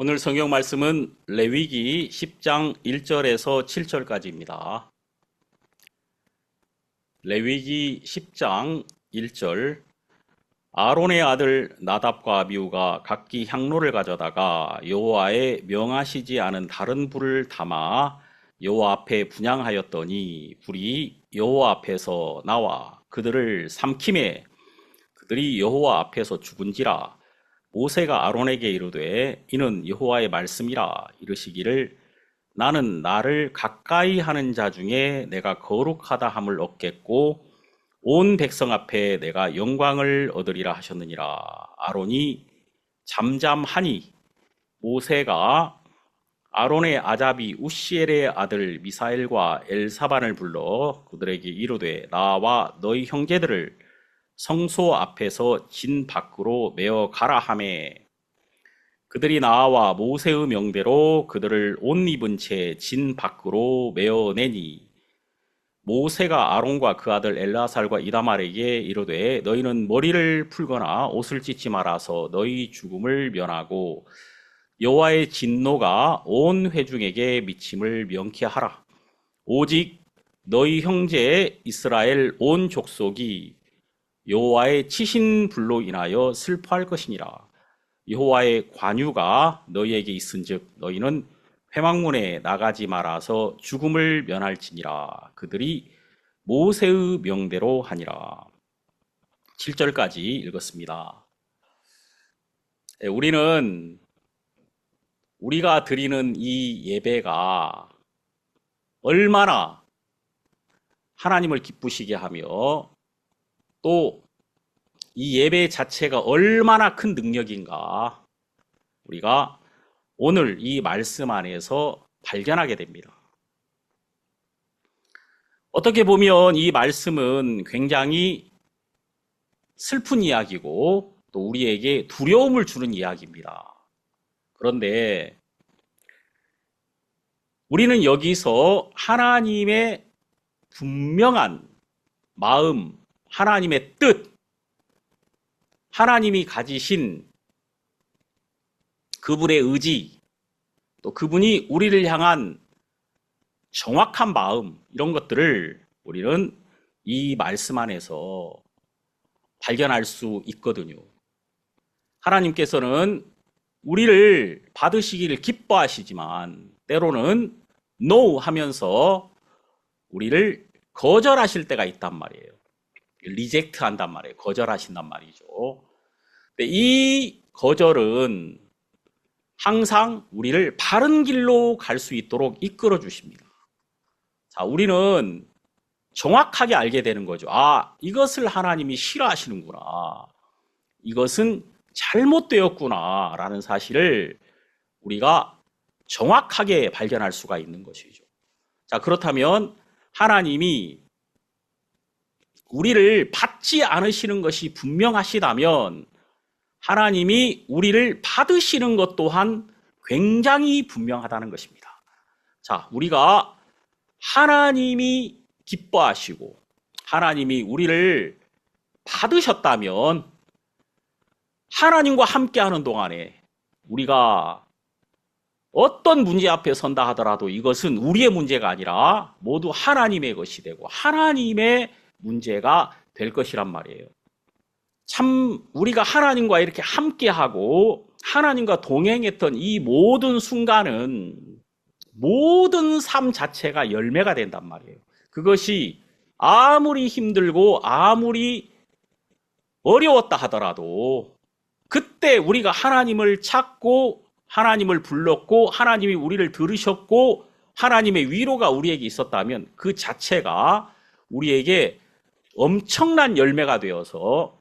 오늘 성경 말씀은 레위기 10장 1절에서 7절까지입니다. 레위기 10장 1절 아론의 아들 나답과 아비후가 각기 향로를 가져다가 여호와의 명하시지 않은 다른 불을 담아 여호와 앞에 분향하였더니 불이 여호와 앞에서 나와 그들을 삼키매 그들이 여호와 앞에서 죽은지라. 모세가 아론에게 이르되 이는 여호와의 말씀이라. 이르시기를 나는 나를 가까이 하는 자 중에 내가 거룩하다 함을 얻겠고 온 백성 앞에 내가 영광을 얻으리라 하셨느니라. 아론이 잠잠하니 모세가 아론의 아잡이 우시엘의 아들 미사엘과 엘사반을 불러 그들에게 이르되 나와 너희 형제들을 성소 앞에서 진 밖으로 메어 가라 하매 그들이 나와 모세의 명대로 그들을 옷 입은 채 진 밖으로 메어 내니 모세가 아론과 그 아들 엘라살과 이다말에게 이르되 너희는 머리를 풀거나 옷을 찢지 말아서 너희 죽음을 면하고 여호와의 진노가 온 회중에게 미침을 명케하라. 오직 너희 형제 이스라엘 온 족속이 여호와의 치신 불로 인하여 슬퍼할 것이니라. 여호와의 관유가 너희에게 있은즉 너희는 회막문에 나가지 말아서 죽음을 면할지니라. 그들이 모세의 명대로 하니라. 7절까지 읽었습니다. 우리가 드리는 이 예배가 얼마나 하나님을 기쁘시게 하며 또 이 예배 자체가 얼마나 큰 능력인가 우리가 오늘 이 말씀 안에서 발견하게 됩니다. 어떻게 보면 이 말씀은 굉장히 슬픈 이야기고 또 우리에게 두려움을 주는 이야기입니다. 그런데 우리는 여기서 하나님의 분명한 마음, 하나님의 뜻, 하나님이 가지신 그분의 의지, 또 그분이 우리를 향한 정확한 마음, 이런 것들을 우리는 이 말씀 안에서 발견할 수 있거든요. 하나님께서는 우리를 받으시기를 기뻐하시지만 때로는 no 하면서 우리를 거절하실 때가 있단 말이에요. 리젝트 한단 말이에요. 거절하신단 말이죠. 근데 이 거절은 항상 우리를 바른 길로 갈 수 있도록 이끌어 주십니다. 자, 우리는 정확하게 알게 되는 거죠. 아, 이것을 하나님이 싫어하시는구나. 이것은 잘못되었구나. 라는 사실을 우리가 정확하게 발견할 수가 있는 것이죠. 자, 그렇다면 하나님이 우리를 받지 않으시는 것이 분명하시다면 하나님이 우리를 받으시는 것 또한 굉장히 분명하다는 것입니다. 자, 우리가 하나님이 기뻐하시고 하나님이 우리를 받으셨다면 하나님과 함께하는 동안에 우리가 어떤 문제 앞에 선다 하더라도 이것은 우리의 문제가 아니라 모두 하나님의 것이 되고 하나님의 문제가 될 것이란 말이에요. 참 우리가 하나님과 이렇게 함께하고 하나님과 동행했던 이 모든 순간은 모든 삶 자체가 열매가 된단 말이에요. 그것이 아무리 힘들고 아무리 어려웠다 하더라도 그때 우리가 하나님을 찾고 하나님을 불렀고 하나님이 우리를 들으셨고 하나님의 위로가 우리에게 있었다면 그 자체가 우리에게 엄청난 열매가 되어서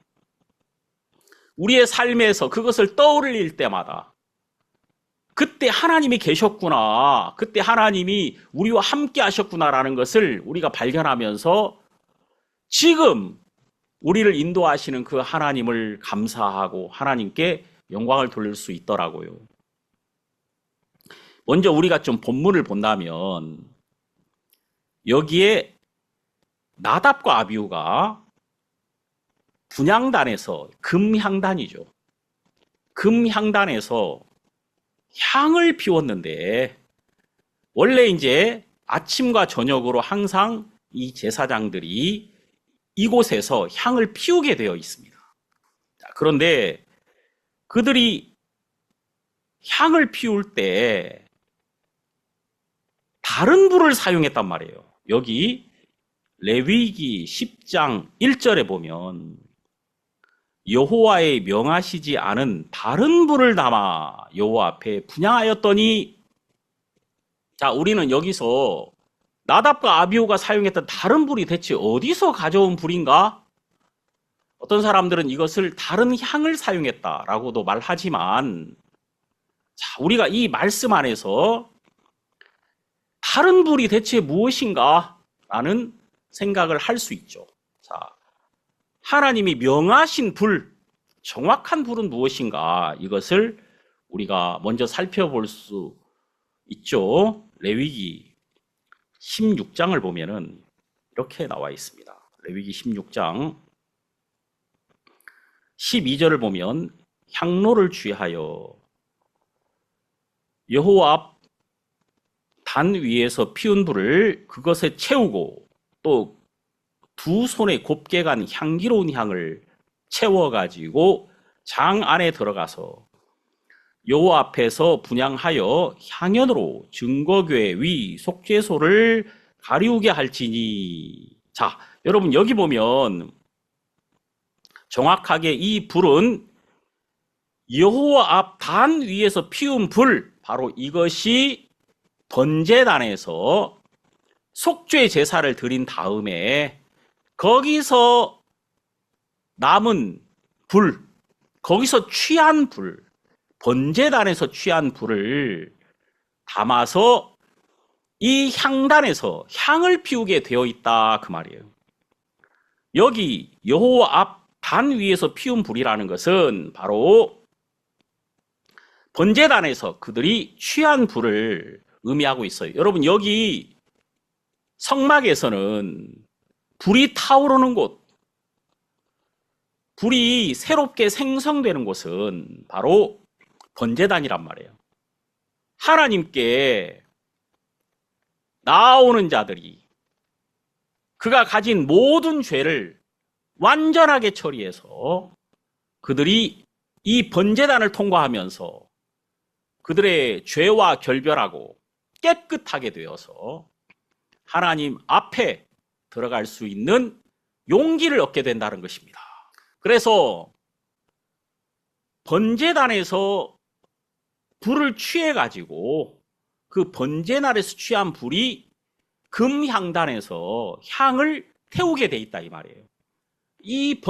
우리의 삶에서 그것을 떠올릴 때마다 그때 하나님이 계셨구나, 그때 하나님이 우리와 함께 하셨구나라는 것을 우리가 발견하면서 지금 우리를 인도하시는 그 하나님을 감사하고 하나님께 영광을 돌릴 수 있더라고요. 먼저 우리가 좀 본문을 본다면 여기에 나답과 아비후가 분향단에서 금향단이죠. 금향단에서 향을 피웠는데, 원래 이제 아침과 저녁으로 항상 이 제사장들이 이곳에서 향을 피우게 되어 있습니다. 그런데 그들이 향을 피울 때 다른 불을 사용했단 말이에요. 여기 레위기 10장 1절에 보면 여호와의 명하시지 않은 다른 불을 담아 여호와 앞에 분향하였더니, 자, 우리는 여기서 나답과 아비후가 사용했던 다른 불이 대체 어디서 가져온 불인가? 어떤 사람들은 이것을 다른 향을 사용했다라고도 말하지만, 자, 우리가 이 말씀 안에서 다른 불이 대체 무엇인가? 라는 생각을 할 수 있죠. 자, 하나님이 명하신 불, 정확한 불은 무엇인가? 이것을 우리가 먼저 살펴볼 수 있죠. 레위기 16장을 보면은 이렇게 나와 있습니다. 레위기 16장 12절을 보면 향로를 취하여 여호와 앞 단 위에서 피운 불을 그것에 채우고 또 두 손에 곱게 간 향기로운 향을 채워가지고 장 안에 들어가서 여호와 앞에서 분향하여 향연으로 증거궤 위 속죄소를 가리우게 할지니. 자, 여러분 여기 보면 정확하게 이 불은 여호와 앞 단 위에서 피운 불, 바로 이것이 번제단에서 속죄 제사를 드린 다음에 거기서 남은 불, 거기서 취한 불, 번제단에서 취한 불을 담아서 이 향단에서 향을 피우게 되어 있다, 그 말이에요. 여기 여호와 앞 단 위에서 피운 불이라는 것은 바로 번제단에서 그들이 취한 불을 의미하고 있어요. 여러분 여기 성막에서는 불이 타오르는 곳, 불이 새롭게 생성되는 곳은 바로 번제단이란 말이에요. 하나님께 나아오는 자들이 그가 가진 모든 죄를 완전하게 처리해서 그들이 이 번제단을 통과하면서 그들의 죄와 결별하고 깨끗하게 되어서 하나님 앞에 들어갈 수 있는 용기를 얻게 된다는 것입니다. 그래서 번제단에서 불을 취해가지고 그 번제날에서 취한 불이 금향단에서 향을 태우게 돼 있다, 이 말이에요. 이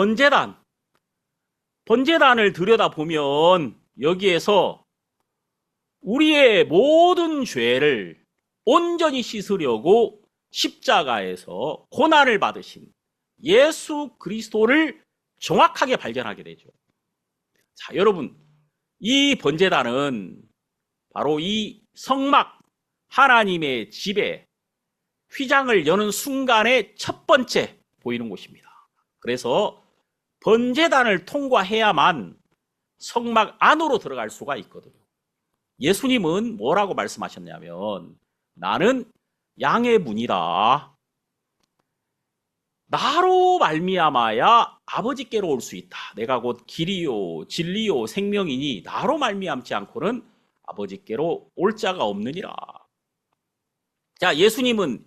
번제단을 들여다보면 여기에서 우리의 모든 죄를 온전히 씻으려고 십자가에서 고난을 받으신 예수 그리스도를 정확하게 발견하게 되죠. 자, 여러분, 이 번제단은 바로 이 성막, 하나님의 집에 휘장을 여는 순간의 첫 번째 보이는 곳입니다. 그래서 번제단을 통과해야만 성막 안으로 들어갈 수가 있거든요. 예수님은 뭐라고 말씀하셨냐면, 나는 양의 문이다. 나로 말미암아야 아버지께로 올 수 있다. 내가 곧 길이요 진리요 생명이니 나로 말미암지 않고는 아버지께로 올 자가 없느니라. 자, 예수님은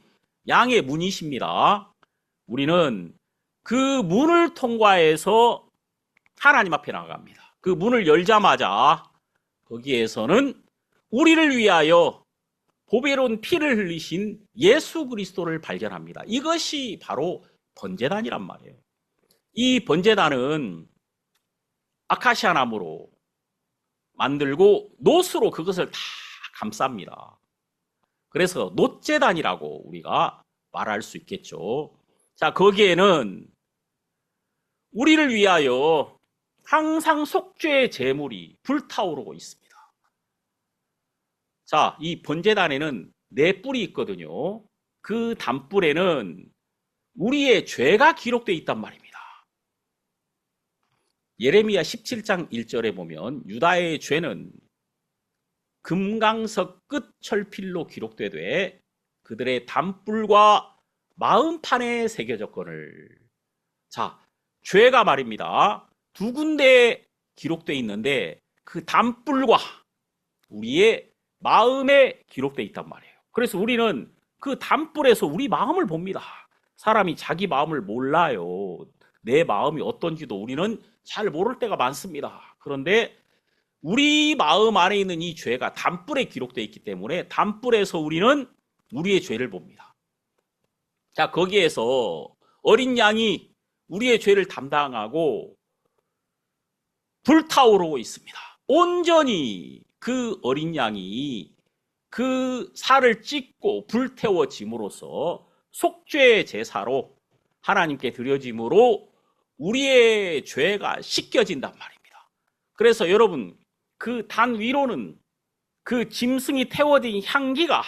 양의 문이십니다. 우리는 그 문을 통과해서 하나님 앞에 나갑니다. 그 문을 열자마자 거기에서는 우리를 위하여 보배로운 피를 흘리신 예수 그리스도를 발견합니다. 이것이 바로 번제단이란 말이에요. 이 번제단은 아카시아 나무로 만들고 놋으로 그것을 다 감쌉니다. 그래서 놋제단이라고 우리가 말할 수 있겠죠. 자, 거기에는 우리를 위하여 항상 속죄의 제물이 불타오르고 있습니다. 자, 이 번제단에는 네 뿔이 있거든요. 그 단뿔에는 우리의 죄가 기록되어 있단 말입니다. 예레미야 17장 1절에 보면 유다의 죄는 그 금강석 끝 철필로 기록되되 그들의 담불과 마음판에 새겨졌거늘. 자, 죄가 말입니다. 두 군데에 기록되어 있는데 그 담불과 우리의 마음에 기록되어 있단 말이에요. 그래서 우리는 그 담불에서 우리 마음을 봅니다. 사람이 자기 마음을 몰라요. 내 마음이 어떤지도 우리는 잘 모를 때가 많습니다. 그런데 우리 마음 안에 있는 이 죄가 담불에 기록되어 있기 때문에 담불에서 우리는 우리의 죄를 봅니다. 자, 거기에서 어린 양이 우리의 죄를 담당하고 불타오르고 있습니다. 온전히 그 어린 양이 그 살을 찢고 불태워짐으로써 속죄 제사로 하나님께 드려짐으로 우리의 죄가 씻겨진단 말입니다. 그래서 여러분, 그 단 위로는 그 짐승이 태워진 향기가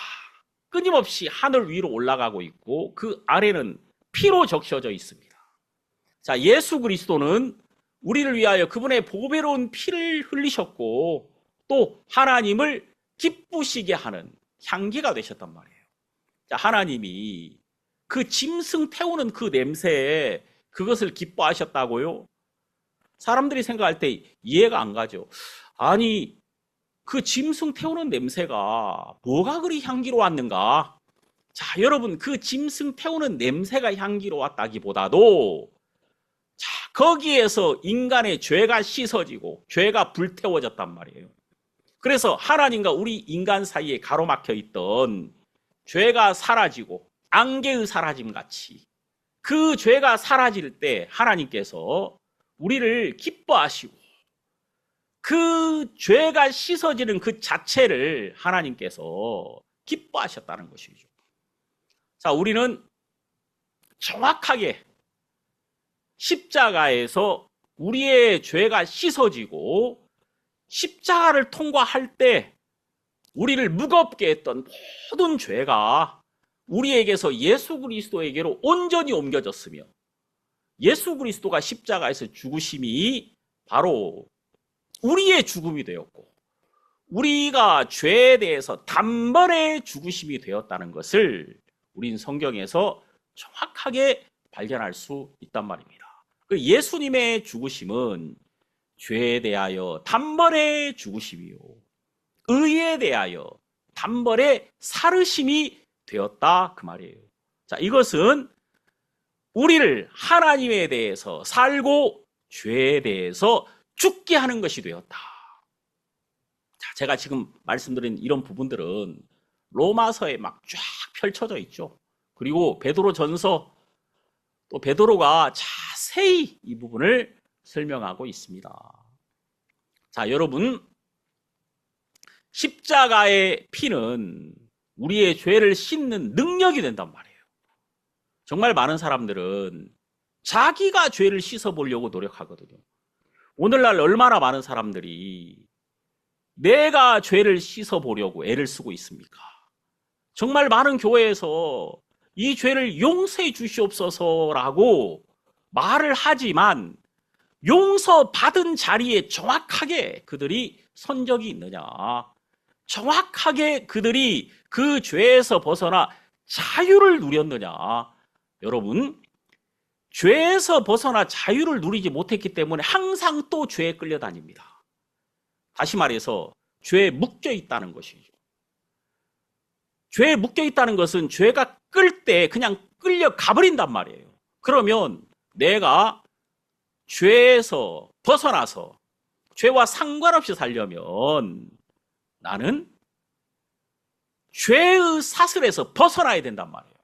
끊임없이 하늘 위로 올라가고 있고 그 아래는 피로 적셔져 있습니다. 자, 예수 그리스도는 우리를 위하여 그분의 보배로운 피를 흘리셨고 또 하나님을 기쁘시게 하는 향기가 되셨단 말이에요. 자, 하나님이 그 짐승 태우는 그 냄새에 그것을 기뻐하셨다고요? 사람들이 생각할 때 이해가 안 가죠. 아니, 그 짐승 태우는 냄새가 뭐가 그리 향기로웠는가? 자, 여러분, 그 짐승 태우는 냄새가 향기로웠다기보다도 자, 거기에서 인간의 죄가 씻어지고 죄가 불태워졌단 말이에요. 그래서 하나님과 우리 인간 사이에 가로막혀 있던 죄가 사라지고 안개의 사라짐 같이 그 죄가 사라질 때 하나님께서 우리를 기뻐하시고 그 죄가 씻어지는 그 자체를 하나님께서 기뻐하셨다는 것이죠. 자, 우리는 정확하게 십자가에서 우리의 죄가 씻어지고 십자가를 통과할 때 우리를 무겁게 했던 모든 죄가 우리에게서 예수 그리스도에게로 온전히 옮겨졌으며 예수 그리스도가 십자가에서 죽으심이 바로 우리의 죽음이 되었고 우리가 죄에 대해서 단번에 죽으심이 되었다는 것을 우린 성경에서 정확하게 발견할 수 있단 말입니다. 그 예수님의 죽으심은 죄에 대하여 단번에 죽으심이요 의에 대하여 단번에 살으심이 되었다 그 말이에요. 자, 이것은 우리를 하나님에 대해서 살고 죄에 대해서 죽게 하는 것이 되었다. 자, 제가 지금 말씀드린 이런 부분들은 로마서에 막 쫙 펼쳐져 있죠. 그리고 베드로전서 또 베드로가 자세히 이 부분을 설명하고 있습니다. 자, 여러분, 십자가의 피는 우리의 죄를 씻는 능력이 된단 말이에요. 정말 많은 사람들은 자기가 죄를 씻어보려고 노력하거든요. 오늘날 얼마나 많은 사람들이 내가 죄를 씻어보려고 애를 쓰고 있습니까? 정말 많은 교회에서 이 죄를 용서해 주시옵소서라고 말을 하지만 용서받은 자리에 정확하게 그들이 선 적이 있느냐? 정확하게 그들이 그 죄에서 벗어나 자유를 누렸느냐? 여러분, 죄에서 벗어나 자유를 누리지 못했기 때문에 항상 또 죄에 끌려다닙니다. 다시 말해서 죄에 묶여 있다는 것이죠. 죄에 묶여 있다는 것은 죄가 끌 때 그냥 끌려가 버린단 말이에요. 그러면 내가 죄에서 벗어나서 죄와 상관없이 살려면 나는 죄의 사슬에서 벗어나야 된단 말이에요.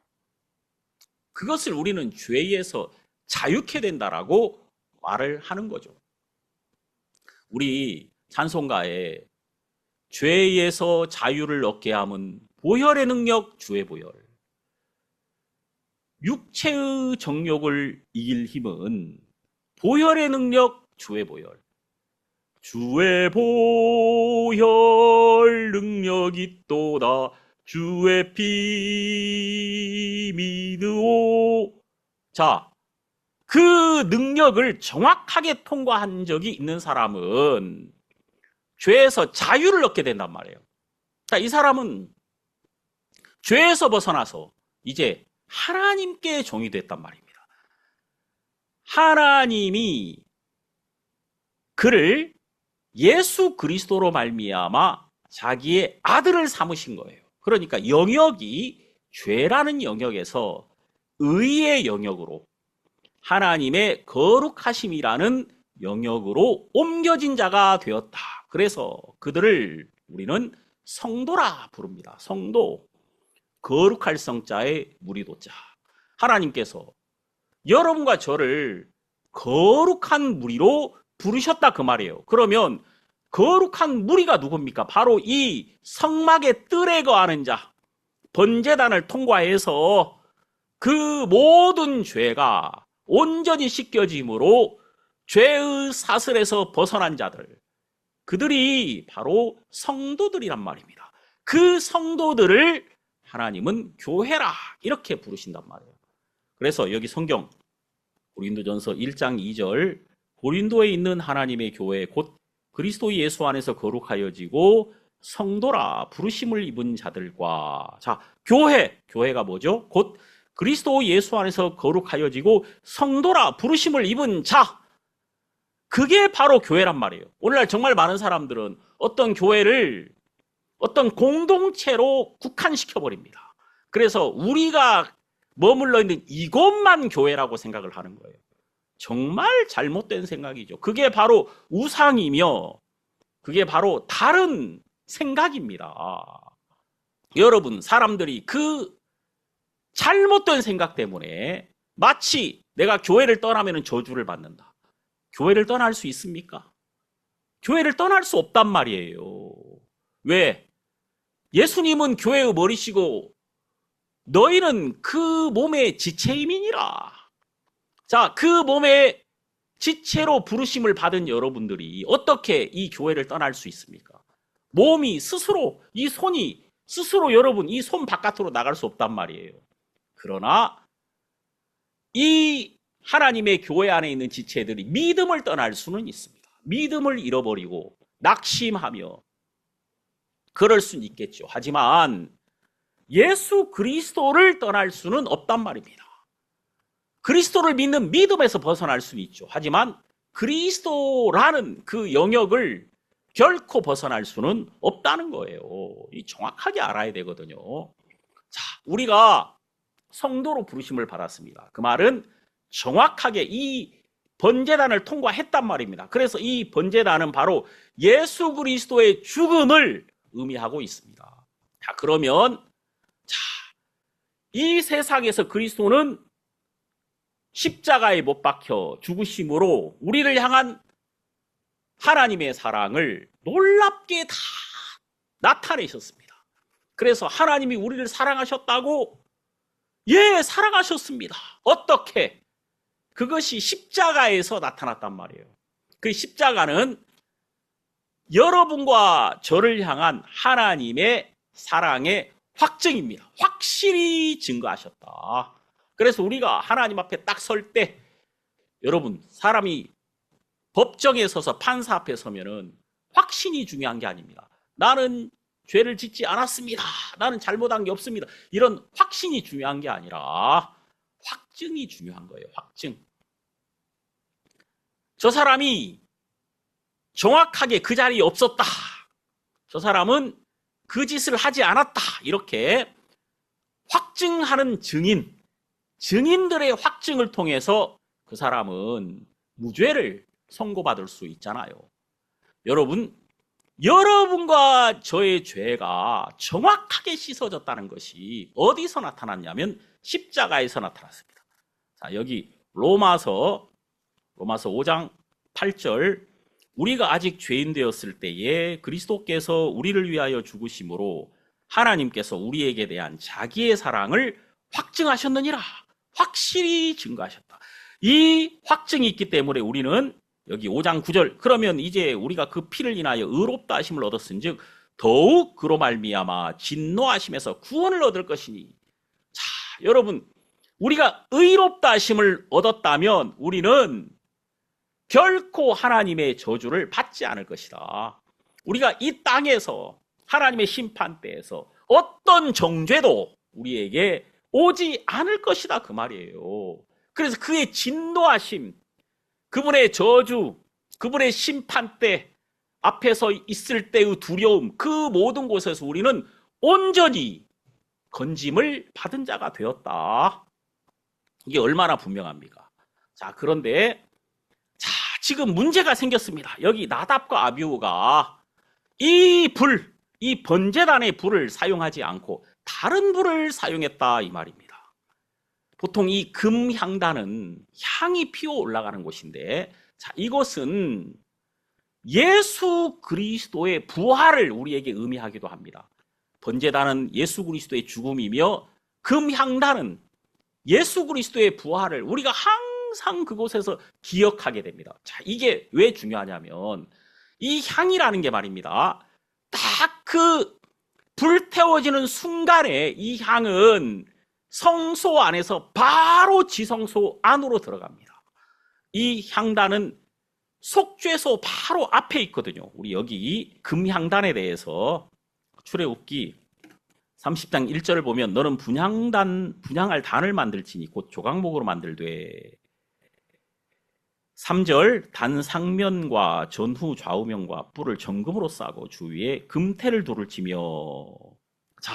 그것을 우리는 죄에서 자유케 된다라고 말을 하는 거죠. 우리 찬송가에 죄에서 자유를 얻게 함은 보혈의 능력 주의 보혈, 육체의 정욕을 이길 힘은 보혈의 능력 주의 보혈, 주의 보혈 능력 있도다 주의 피 믿으오. 자, 그 능력을 정확하게 통과한 적이 있는 사람은 죄에서 자유를 얻게 된단 말이에요. 자, 이 사람은 죄에서 벗어나서 이제 하나님께 종이 됐단 말입니다. 하나님이 그를 예수 그리스도로 말미암아 자기의 아들을 삼으신 거예요. 그러니까 영역이 죄라는 영역에서 의의 영역으로 하나님의 거룩하심이라는 영역으로 옮겨진 자가 되었다. 그래서 그들을 우리는 성도라 부릅니다. 성도, 거룩할 성자의 무리도자. 하나님께서 여러분과 저를 거룩한 무리로 부르셨다 그 말이에요. 그러면 거룩한 무리가 누굽니까? 바로 이 성막의 뜰에 거하는 자, 번제단을 통과해서 그 모든 죄가 온전히 씻겨짐으로 죄의 사슬에서 벗어난 자들, 그들이 바로 성도들이란 말입니다. 그 성도들을 하나님은 교회라 이렇게 부르신단 말이에요. 그래서 여기 성경 고린도전서 1장 2절 고린도에 있는 하나님의 교회 곧 그리스도 예수 안에서 거룩하여지고 성도라 부르심을 입은 자들과, 자, 교회가 뭐죠? 곧 그리스도 예수 안에서 거룩하여지고 성도라 부르심을 입은 자, 그게 바로 교회란 말이에요. 오늘날 정말 많은 사람들은 어떤 교회를 어떤 공동체로 국한시켜버립니다. 그래서 우리가 머물러 있는 이곳만 교회라고 생각을 하는 거예요. 정말 잘못된 생각이죠. 그게 바로 우상이며 그게 바로 다른 생각입니다. 여러분, 사람들이 그 잘못된 생각 때문에 마치 내가 교회를 떠나면 저주를 받는다. 교회를 떠날 수 있습니까? 교회를 떠날 수 없단 말이에요. 왜? 예수님은 교회의 머리시고 너희는 그 몸의 지체임이니라. 자, 그 몸의 지체로 부르심을 받은 여러분들이 어떻게 이 교회를 떠날 수 있습니까? 몸이 스스로, 이 손이 스스로 여러분 이 손 바깥으로 나갈 수 없단 말이에요. 그러나 이 하나님의 교회 안에 있는 지체들이 믿음을 떠날 수는 있습니다. 믿음을 잃어버리고 낙심하며 그럴 수는 있겠죠. 하지만 예수 그리스도를 떠날 수는 없단 말입니다. 그리스도를 믿는 믿음에서 벗어날 수는 있죠. 하지만 그리스도라는 그 영역을 결코 벗어날 수는 없다는 거예요. 정확하게 알아야 되거든요. 자, 우리가 성도로 부르심을 받았습니다. 그 말은 정확하게 이 번제단을 통과했단 말입니다. 그래서 이 번제단은 바로 예수 그리스도의 죽음을 의미하고 있습니다. 자, 그러면 이 세상에서 그리스도는 십자가에 못 박혀 죽으심으로 우리를 향한 하나님의 사랑을 놀랍게 다 나타내셨습니다. 그래서 하나님이 우리를 사랑하셨다고? 예, 사랑하셨습니다. 어떻게? 그것이 십자가에서 나타났단 말이에요. 그 십자가는 여러분과 저를 향한 하나님의 사랑의 확증입니다. 확실히 증거하셨다. 그래서 우리가 하나님 앞에 딱 설 때, 여러분, 사람이 법정에 서서 판사 앞에 서면은 확신이 중요한 게 아닙니다. 나는 죄를 짓지 않았습니다. 나는 잘못한 게 없습니다. 이런 확신이 중요한 게 아니라 확증이 중요한 거예요. 확증. 저 사람이 정확하게 그 자리에 없었다. 저 사람은 그 짓을 하지 않았다. 이렇게 확증하는 증인들의 확증을 통해서 그 사람은 무죄를 선고받을 수 있잖아요. 여러분과 저의 죄가 정확하게 씻어졌다는 것이 어디서 나타났냐면 십자가에서 나타났습니다. 자, 여기 로마서 5장 8절, 우리가 아직 죄인 되었을 때에 그리스도께서 우리를 위하여 죽으심으로 하나님께서 우리에게 대한 자기의 사랑을 확증하셨느니라. 확실히 증거하셨다. 이 확증이 있기 때문에 우리는 여기 5장 9절, 그러면 이제 우리가 그 피를 인하여 의롭다 하심을 얻었은즉 더욱 그로 말미암아 진노하심에서 구원을 얻을 것이니. 자, 여러분, 우리가 의롭다 하심을 얻었다면 우리는 결코 하나님의 저주를 받지 않을 것이다. 우리가 이 땅에서 하나님의 심판대에서 어떤 정죄도 우리에게 오지 않을 것이다 그 말이에요. 그래서 그의 진노하심, 그분의 저주, 그분의 심판대 앞에서 있을 때의 두려움, 그 모든 곳에서 우리는 온전히 건짐을 받은 자가 되었다. 이게 얼마나 분명합니까? 자, 그런데 자, 지금 문제가 생겼습니다. 여기 나답과 아비후가 이 번제단의 불을 사용하지 않고 다른 불을 사용했다 이 말입니다. 보통 이 금향단은 향이 피어 올라가는 곳인데, 자, 이것은 예수 그리스도의 부활을 우리에게 의미하기도 합니다. 번제단은 예수 그리스도의 죽음이며 금향단은 예수 그리스도의 부활을 우리가 항상 그곳에서 기억하게 됩니다. 자, 이게 왜 중요하냐면 이 향이라는 게 말입니다. 딱 그 불태워지는 순간에 이 향은 성소 안에서 바로 지성소 안으로 들어갑니다. 이 향단은 속죄소 바로 앞에 있거든요. 우리 여기 금향단에 대해서 출애굽기 30장 1절을 보면 너는 분향할 단을 만들지니 곧 조각목으로 만들되 3절 단 상면과 전후 좌우면과 뿔을 정금으로 싸고 주위에 금태를 두를지며. 자,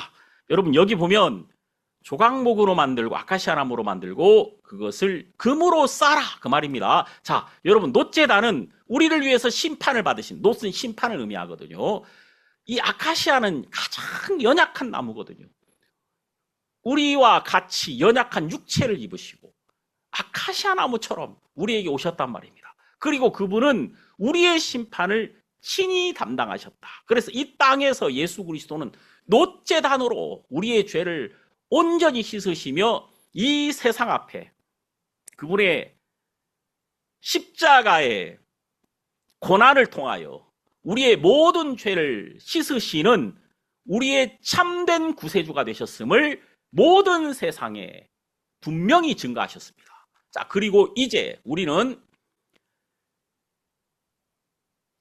여러분 여기 보면 조각목으로 만들고 아카시아나무로 만들고 그것을 금으로 싸라 그 말입니다. 자, 여러분 놋제단은 우리를 위해서 심판을 받으신, 놋은 심판을 의미하거든요. 이 아카시아는 가장 연약한 나무거든요. 우리와 같이 연약한 육체를 입으시고 아카시아 나무처럼 우리에게 오셨단 말입니다. 그리고 그분은 우리의 심판을 친히 담당하셨다. 그래서 이 땅에서 예수 그리스도는 놋제단으로 우리의 죄를 온전히 씻으시며 이 세상 앞에 그분의 십자가의 고난을 통하여 우리의 모든 죄를 씻으시는 우리의 참된 구세주가 되셨음을 모든 세상에 분명히 증거하셨습니다. 자, 그리고 이제 우리는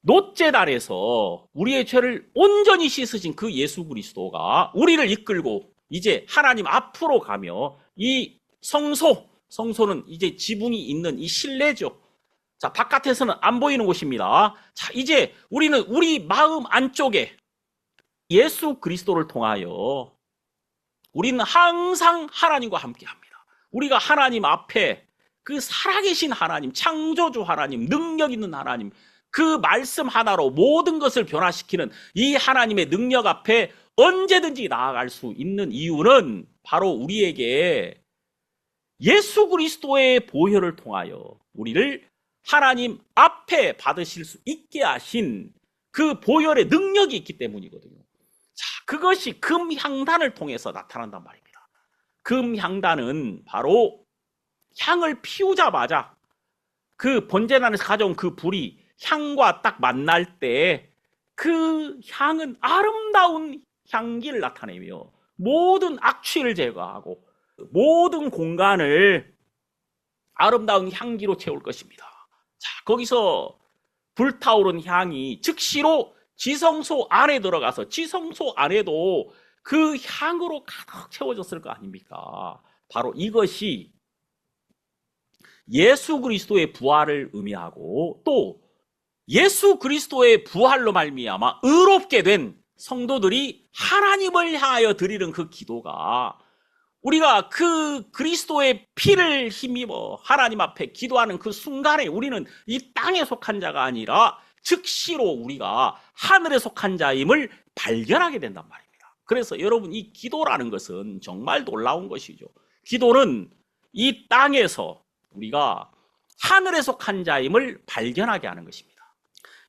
놋제단에서 우리의 죄를 온전히 씻으신 그 예수 그리스도가 우리를 이끌고 이제 하나님 앞으로 가며 이 성소는 이제 지붕이 있는 이 실내죠. 자, 바깥에서는 안 보이는 곳입니다. 자, 이제 우리는 우리 마음 안쪽에 예수 그리스도를 통하여 우리는 항상 하나님과 함께 합니다. 우리가 하나님 앞에 그 살아계신 하나님, 창조주 하나님, 능력 있는 하나님, 그 말씀 하나로 모든 것을 변화시키는 이 하나님의 능력 앞에 언제든지 나아갈 수 있는 이유는 바로 우리에게 예수 그리스도의 보혈을 통하여 우리를 하나님 앞에 받으실 수 있게 하신 그 보혈의 능력이 있기 때문이거든요. 자, 그것이 금향단을 통해서 나타난단 말입니다. 금향단은 바로 향을 피우자마자 그 번제단에서 가져온 그 불이 향과 딱 만날 때 그 향은 아름다운 향기를 나타내며 모든 악취를 제거하고 모든 공간을 아름다운 향기로 채울 것입니다. 자, 거기서 불타오른 향이 즉시로 지성소 안에 들어가서 지성소 안에도 그 향으로 가득 채워졌을 거 아닙니까? 바로 이것이 예수 그리스도의 부활을 의미하고 또 예수 그리스도의 부활로 말미암아 의롭게 된 성도들이 하나님을 향하여 드리는 그 기도가 우리가 그 그리스도의 피를 힘입어 하나님 앞에 기도하는 그 순간에 우리는 이 땅에 속한 자가 아니라 즉시로 우리가 하늘에 속한 자임을 발견하게 된단 말입니다. 그래서 여러분 이 기도라는 것은 정말 놀라운 것이죠. 기도는 이 땅에서 우리가 하늘에 속한 자임을 발견하게 하는 것입니다.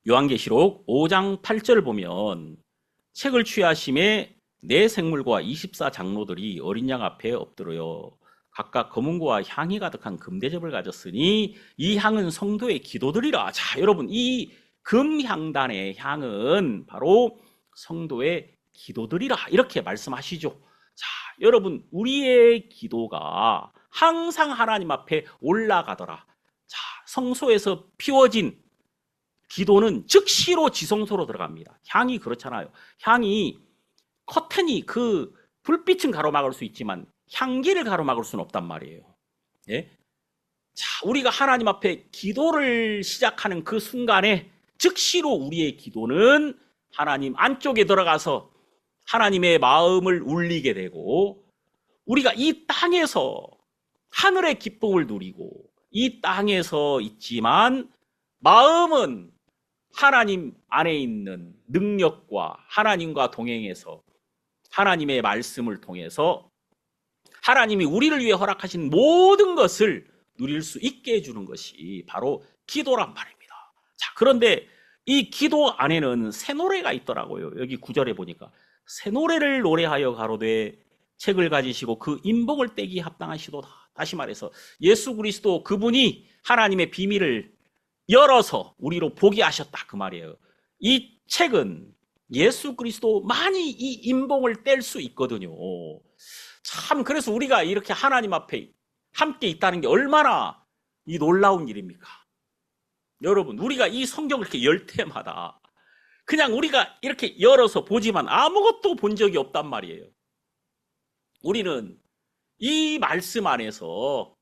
요한계시록 5장 8절을 보면 책을 취하심에 네 생물과 24장로들이 어린 양 앞에 엎드려요 각각 검은고와 향이 가득한 금대접을 가졌으니 이 향은 성도의 기도들이라. 자, 여러분 이 금향단의 향은 바로 성도의 기도들이라 이렇게 말씀하시죠. 자, 여러분 우리의 기도가 항상 하나님 앞에 올라가더라. 자, 성소에서 피워진 기도는 즉시로 지성소로 들어갑니다. 향이 그렇잖아요. 향이 커튼이 그 불빛은 가로막을 수 있지만 향기를 가로막을 수는 없단 말이에요. 예? 자, 우리가 하나님 앞에 기도를 시작하는 그 순간에 즉시로 우리의 기도는 하나님 안쪽에 들어가서 하나님의 마음을 울리게 되고, 우리가 이 땅에서 하늘의 기쁨을 누리고 이 땅에서 있지만 마음은 하나님 안에 있는 능력과 하나님과 동행해서 하나님의 말씀을 통해서 하나님이 우리를 위해 허락하신 모든 것을 누릴 수 있게 해주는 것이 바로 기도란 말입니다. 자, 그런데 이 기도 안에는 새 노래가 있더라고요. 여기 9절에 보니까 새 노래를 노래하여 가로되 책을 가지시고 그 인복을 떼기 합당하시도다. 다시 말해서 예수 그리스도 그분이 하나님의 비밀을 열어서 우리로 보게 하셨다, 그 말이에요. 이 책은 예수 그리스도만이 이 인복을 뗄 수 있거든요. 참, 그래서 우리가 이렇게 하나님 앞에 함께 있다는 게 얼마나 이 놀라운 일입니까? 여러분, 우리가 이 성경을 이렇게 열 때마다 그냥 우리가 이렇게 열어서 보지만 아무것도 본 적이 없단 말이에요. 우리는 이 말씀 안에서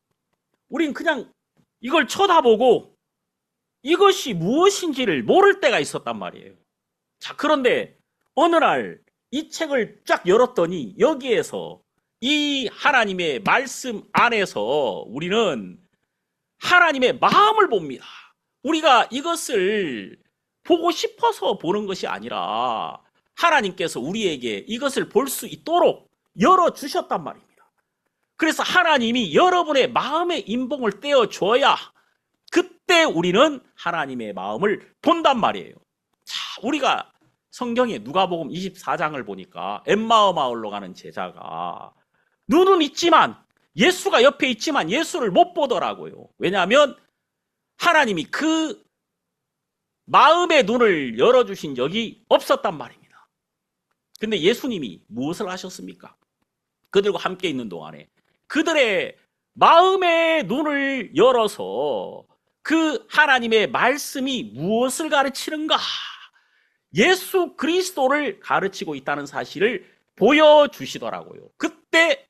우린 그냥 이걸 쳐다보고 이것이 무엇인지를 모를 때가 있었단 말이에요. 자, 그런데 어느 날 이 책을 쫙 열었더니 여기에서 이 하나님의 말씀 안에서 우리는 하나님의 마음을 봅니다. 우리가 이것을 보고 싶어서 보는 것이 아니라 하나님께서 우리에게 이것을 볼 수 있도록 열어주셨단 말입니다. 그래서 하나님이 여러분의 마음의 인봉을 떼어줘야 그때 우리는 하나님의 마음을 본단 말이에요. 자, 우리가 성경에 누가복음 24장을 보니까 엠마오 마을로 가는 제자가 눈은 있지만 예수가 옆에 있지만 예수를 못 보더라고요. 왜냐하면 하나님이 그 마음의 눈을 열어주신 적이 없었단 말입니다. 근데 예수님이 무엇을 하셨습니까? 그들과 함께 있는 동안에 그들의 마음의 눈을 열어서 그 하나님의 말씀이 무엇을 가르치는가, 예수 그리스도를 가르치고 있다는 사실을 보여주시더라고요. 그때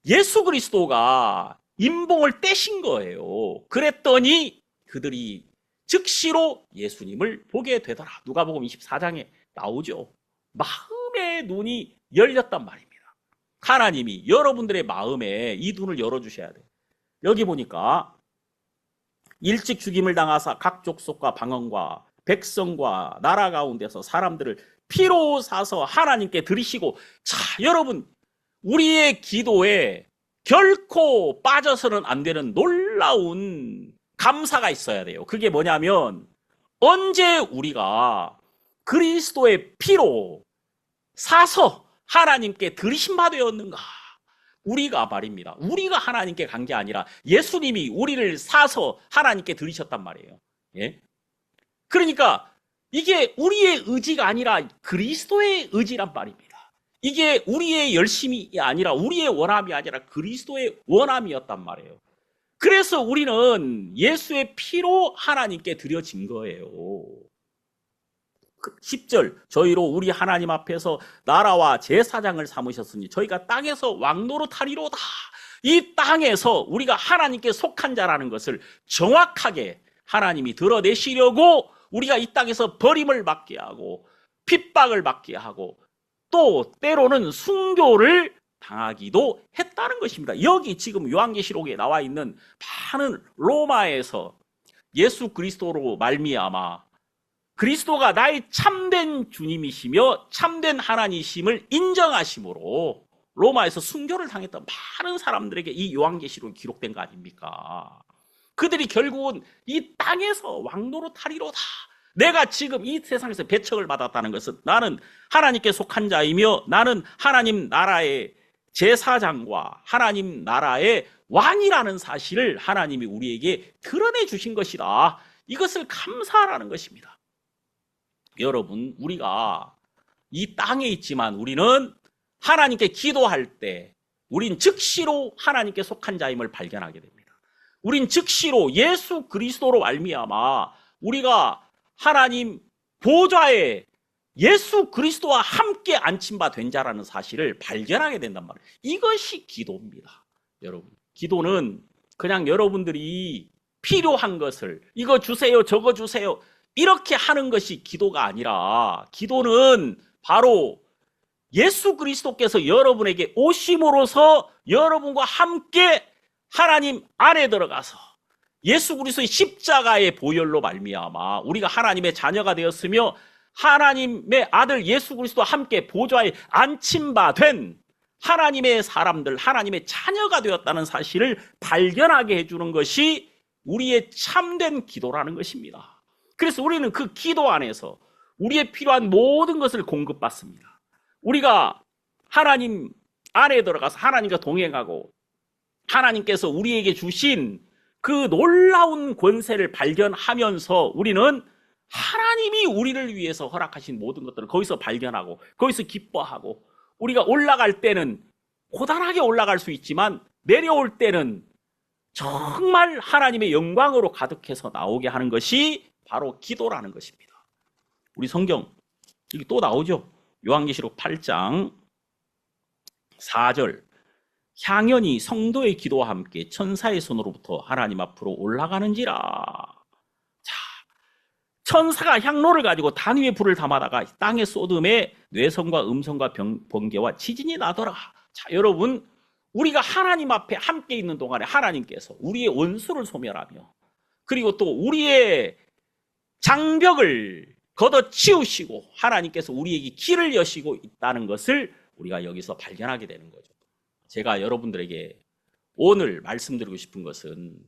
예수 그리스도가 인봉을 떼신 거예요. 그랬더니 그들이 즉시로 예수님을 보게 되더라. 누가복음 24장에 나오죠. 마음의 눈이 열렸단 말입니다. 하나님이 여러분들의 마음에 이 눈을 열어주셔야 돼요. 여기 보니까 일찍 죽임을 당하사 각 족속과 방언과 백성과 나라 가운데서 사람들을 피로 사서 하나님께 드리시고, 자, 여러분, 우리의 기도에 결코 빠져서는 안 되는 놀라운 감사가 있어야 돼요. 그게 뭐냐면 언제 우리가 그리스도의 피로 사서 하나님께 드리신 바 되었는가? 우리가 말입니다. 우리가 하나님께 간 게 아니라 예수님이 우리를 사서 하나님께 드리셨단 말이에요. 예? 그러니까 이게 우리의 의지가 아니라 그리스도의 의지란 말입니다. 이게 우리의 열심이 아니라 우리의 원함이 아니라 그리스도의 원함이었단 말이에요. 그래서 우리는 예수의 피로 하나님께 드려진 거예요. 10절, 저희로 우리 하나님 앞에서 나라와 제사장을 삼으셨으니 저희가 땅에서 왕노릇하리로다. 이 땅에서 우리가 하나님께 속한 자라는 것을 정확하게 하나님이 드러내시려고 우리가 이 땅에서 버림을 받게 하고 핍박을 받게 하고 또 때로는 순교를 당하기도 했다는 것입니다. 여기 지금 요한계시록에 나와 있는 많은 로마에서 예수 그리스도로 말미암아 그리스도가 나의 참된 주님이시며 참된 하나님이심을 인정하심으로 로마에서 순교를 당했던 많은 사람들에게 이 요한계시록이 기록된 거 아닙니까? 그들이 결국은 이 땅에서 왕노릇하리로다. 내가 지금 이 세상에서 배척을 받았다는 것은 나는 하나님께 속한 자이며 나는 하나님 나라의 제사장과 하나님 나라의 왕이라는 사실을 하나님이 우리에게 드러내 주신 것이다. 이것을 감사하라는 것입니다. 여러분, 우리가 이 땅에 있지만 우리는 하나님께 기도할 때 우린 즉시로 하나님께 속한 자임을 발견하게 됩니다. 우린 즉시로 예수 그리스도로 말미암아 우리가 하나님 보좌에 예수 그리스도와 함께 앉힌 바 된 자라는 사실을 발견하게 된단 말이에요. 이것이 기도입니다. 여러분, 기도는 그냥 여러분들이 필요한 것을 이거 주세요, 저거 주세요 이렇게 하는 것이 기도가 아니라, 기도는 바로 예수 그리스도께서 여러분에게 오심으로써 여러분과 함께 하나님 안에 들어가서 예수 그리스도의 십자가의 보혈로 말미암아 우리가 하나님의 자녀가 되었으며 하나님의 아들 예수 그리스도와 함께 보좌에 앉힌 바 된 하나님의 사람들, 하나님의 자녀가 되었다는 사실을 발견하게 해주는 것이 우리의 참된 기도라는 것입니다. 그래서 우리는 그 기도 안에서 우리의 필요한 모든 것을 공급받습니다. 우리가 하나님 안에 들어가서 하나님과 동행하고 하나님께서 우리에게 주신 그 놀라운 권세를 발견하면서 우리는 하나님이 우리를 위해서 허락하신 모든 것들을 거기서 발견하고 거기서 기뻐하고, 우리가 올라갈 때는 고단하게 올라갈 수 있지만 내려올 때는 정말 하나님의 영광으로 가득해서 나오게 하는 것이 바로 기도라는 것입니다. 우리 성경 여기 또 나오죠. 요한계시록 8장 4절, 향연이 성도의 기도와 함께 천사의 손으로부터 하나님 앞으로 올라가는지라. 자, 천사가 향로를 가지고 단 위에 불을 담아다가 땅에 쏟음에 뇌성과 음성과 번개와 지진이 나더라. 자, 여러분, 우리가 하나님 앞에 함께 있는 동안에 하나님께서 우리의 원수를 소멸하며 그리고 또 우리의 장벽을 걷어치우시고 하나님께서 우리에게 길을 여시고 있다는 것을 우리가 여기서 발견하게 되는 거죠. 제가 여러분들에게 오늘 말씀드리고 싶은 것은,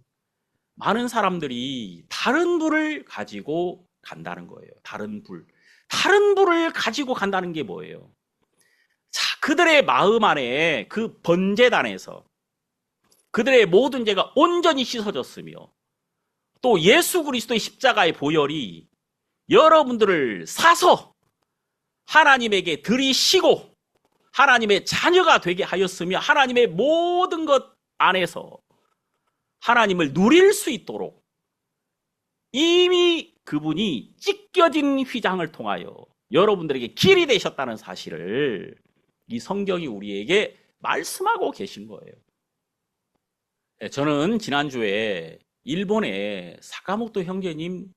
많은 사람들이 다른 불을 가지고 간다는 거예요. 다른 불을 가지고 간다는 게 뭐예요? 자, 그들의 마음 안에 그 번제단에서 그들의 모든 죄가 온전히 씻어졌으며 또 예수 그리스도의 십자가의 보혈이 여러분들을 사서 하나님에게 드리시고 하나님의 자녀가 되게 하였으며 하나님의 모든 것 안에서 하나님을 누릴 수 있도록 이미 그분이 찢겨진 휘장을 통하여 여러분들에게 길이 되셨다는 사실을 이 성경이 우리에게 말씀하고 계신 거예요. 저는 지난주에 일본의 사카모토 형제님